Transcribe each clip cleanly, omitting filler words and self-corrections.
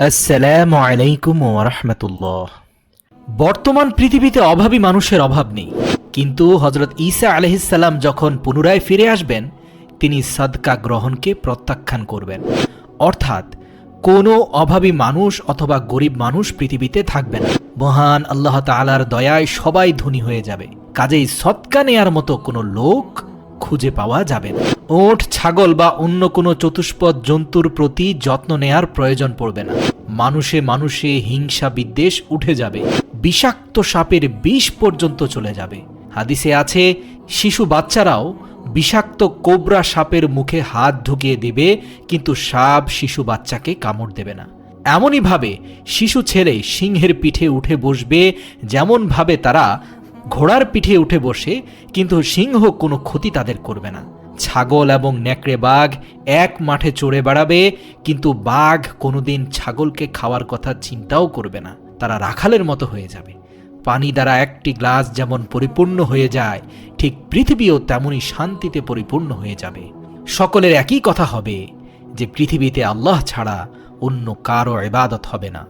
আসসালামু আলাইকুম ওয়া রাহমাতুল্লাহ। বর্তমান পৃথিবীতে অভাবী মানুষের অভাব নেই, কিন্তু হযরত ঈসা আলাইহিস সালাম যখন পুনরায় ফিরে আসবেন, তিনি সাদকা গ্রহণকে প্রত্যাখ্যান করবেন। অর্থাৎ কোনো অভাবী মানুষ অথবা গরিব মানুষ পৃথিবীতে থাকবে না। মহান আল্লাহ তাআলার দয়ায় সবাই ধনী হয়ে যাবে, কাজেই সদকা নেয়ার মতো কোনো লোক খুঁজে পাওয়া যাবে না। ওট, ছাগল বা অন্য কোনো চতুষ্পদ জন্তুর প্রতি যত্ন নেয়ার প্রয়োজন পড়বে না। মানুষে মানুষে হিংসা বিদ্বেষ উঠে যাবে, বিষাক্ত সাপের বিষ পর্যন্ত চলে যাবে। হাদিসে আছে, শিশু বাচ্চারাও বিষাক্ত কোবরা সাপের মুখে হাত ঢুকিয়ে দেবে, কিন্তু সাপ শিশু বাচ্চাকে কামড় দেবে না। এমনইভাবে শিশু ছেলে সিংহের পিঠে উঠে বসবে, যেমনভাবে তারা ঘোড়ার পিঠে উঠে বসে, কিন্তু সিংহ কোনো ক্ষতি তাদের করবে না। ছাগল এবং নেকড়ে বাঘ এক মাঠে চড়ে বেড়াবে, কিন্তু বাঘ কোনোদিন ছাগলকে খাওয়ার কথা চিন্তাও করবে না। তারা রাখালের মতো হয়ে যাবে। পানি দ্বারা একটি গ্লাস যেমন পরিপূর্ণ হয়ে যায়, ঠিক পৃথিবীও তেমনই শান্তিতে পরিপূর্ণ হয়ে যাবে। সকলের একই কথা হবে যে পৃথিবীতে আল্লাহ ছাড়া অন্য কারো ইবাদত হবে না।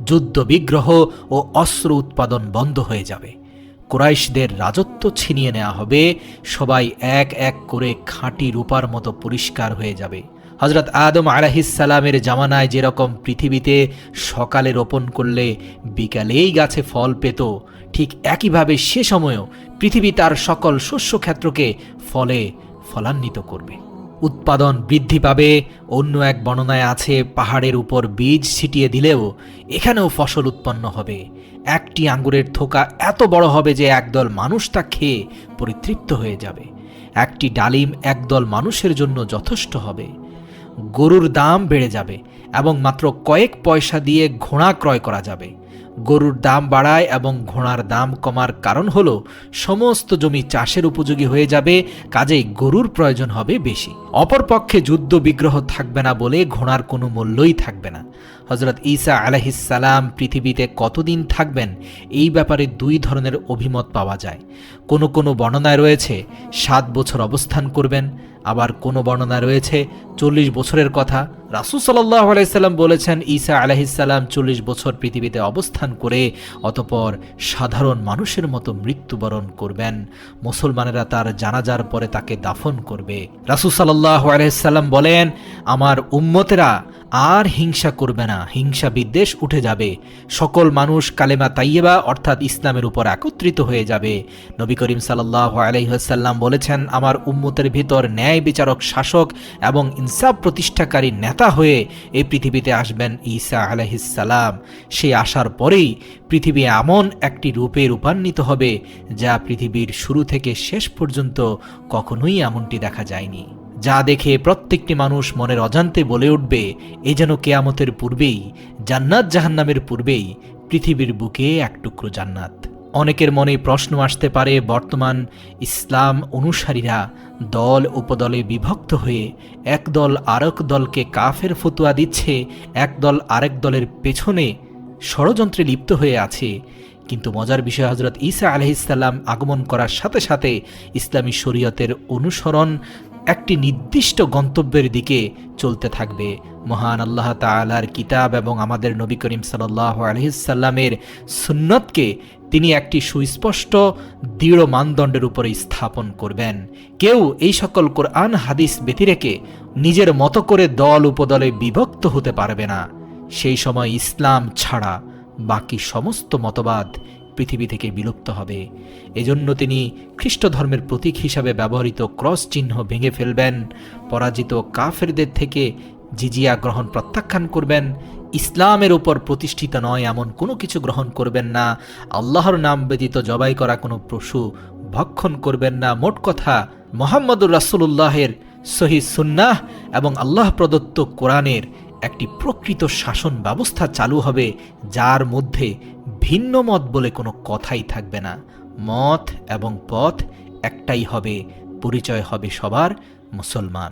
যুদ্ধ বিগ্রহ ও অস্ত্র উৎপাদন বন্ধ হয়ে যাবে। কুরাইশদের রাজত্ব ছিনিয়ে নেওয়া হবে। সবাই এক এক করে খাঁটি রূপার মতো পরিষ্কার হয়ে যাবে। হযরত আদম আলাইহিস সালামের জামানায় যেরকম পৃথিবীতে সকালে রোপণ করলে বিকালেই গাছে ফল পেত, ঠিক একইভাবে সে সময়ও পৃথিবী তার সকল শস্য ক্ষেত্রকে ফলে ফলান্বিত করবে। উৎপাদন বৃদ্ধি পাবে। অন্য এক বর্ণনায় আছে, পাহাড়ের উপর বীজ ছিটিয়ে দিলেও এখানেও ফসল উৎপন্ন হবে। একটি আঙ্গুরের থোকা এত বড় হবে যে একদল মানুষ তা খেয়ে পরিতৃপ্ত হয়ে যাবে। একটি ডালিম একদল মানুষের জন্য যথেষ্ট হবে। গরুর দাম বেড়ে যাবে এবং মাত্র কয়েক পয়সা দিয়ে ঘোড়া ক্রয় করা যাবে। গরুর দাম বাড়ায় এবং ঘোড়ার দাম কমার কারণ হলো সমস্ত জমি চাষের উপযোগী হয়ে যাবে, কাজেই গরুর প্রয়োজন হবে বেশি। অপরপক্ষে যুদ্ধ বিগ্রহ থাকবে না বলে ঘোড়ার কোনো মূল্যই থাকবে না। হযরত ঈসা আলাইহিস সালাম পৃথিবীতে কতদিন থাকবেন, এই ব্যাপারে দুই ধরনের অভিমত পাওয়া যায়। কোনো কোনো বর্ণনায় রয়েছে 7 বছর অবস্থান করবেন, আবার কোনো বর্ণনায় রয়েছে 40 বছরের কথা। রাসূল সাল্লাল্লাহু আলাইহি সাল্লাম বলেছেন, ঈসা আলাইহিস সালাম 40 বছর পৃথিবীতে অবস্থান করে অতঃপর সাধারণ মানুষের মতো মৃত্যুবরণ করবেন। মুসলমানেরা তার জানাজার পরে তাকে দাফন করবে। রাসূল সাল্লাল্লাহু আলাইহি সাল্লাম বলেন, আমার উম্মতেরা আর হিংসা করবে না, হিংসা বিদ্বেষ উঠে যাবে। সকল মানুষ কালেমা তাইয়্যিবা অর্থাৎ ইসলামের উপর একত্রিত হয়ে যাবে। নবী করিম সাল্লাল্লাহু আলাইহি ওয়াসাল্লাম বলেছেন, আমার উম্মতের ভিতর ন্যায় বিচারক শাসক এবং ইনসাফ প্রতিষ্ঠাকারী নেতা হয়ে এই পৃথিবীতে আসবেন ঈসা আলাইহিস সালাম। সেই আসার পরেই পৃথিবী এমন একটি রূপে রূপান্বিত হবে যা পৃথিবীর শুরু থেকে শেষ পর্যন্ত কখনোই এমনটি দেখা যায়নি। যা দেখে প্রত্যেকটি মানুষ মনের অজান্তে বলে উঠবে, এ যেন কিয়ামতের পূর্বেই, জান্নাত জাহান্নামের পূর্বেই পৃথিবীর বুকে এক টুকরো জান্নাত। অনেকের মনে প্রশ্ন আসতে পারে, বর্তমান ইসলাম অনুসারীরা দল উপদলে বিভক্ত হয়ে এক দল আরেক দলকে কাফের ফতোয়া দিচ্ছে, এক দল আরেক দলের পেছনে ষড়যন্ত্রে লিপ্ত হয়ে আছে। কিন্তু মজার বিষয়, হযরত ঈসা আলাইহিস সালাম আগমন করার সাথে সাথে ইসলামী শরীয়তের অনুসরণ একটি নির্দিষ্ট গন্তব্যের দিকে চলতে থাকবে। মহান আল্লাহ তাআলার কিতাব এবং আমাদের নবী করিম সাল্লাল্লাহু আলাইহি সাল্লামের সুন্নতকে তিনি একটি সুস্পষ্ট দৃঢ় মানদণ্ডের উপরে স্থাপন করবেন। কেউ এই সকল কোরআন হাদিস ব্যতিরেকে নিজের মতো করে দল উপদলে বিভক্ত হতে পারবে না। সেই সময় ইসলাম ছাড়া বাকি সমস্ত মতবাদ পৃথিবী থেকে বিলুপ্ত হবে। এজন্য তিনি খ্রিস্ট ধর্মের প্রতীক হিসাবে ব্যবহৃত ক্রস চিহ্ন ভেঙে ফেলবেন, পরাজিত কাফেরদের থেকে জিজিয়া গ্রহণ প্রত্যাখ্যান করবেন, ইসলামের উপর প্রতিষ্ঠিত নয় এমন কোনো কিছু গ্রহণ করবেন না, আল্লাহর নাম ব্যতীত জবাই করা কোনো পশু ভক্ষণ করবেন না। মোট কথা, মুহাম্মদুর রাসূলুল্লাহের সহিহ সুন্নাহ এবং আল্লাহ প্রদত্ত কোরআনের একটি প্রকৃত শাসন ব্যবস্থা চালু হবে, যার মধ্যে ভিন্ন মত বলে কোনো কথাই থাকবে না। মত এবং পথ একটাই হবে, পরিচয় হবে সবার মুসলমান।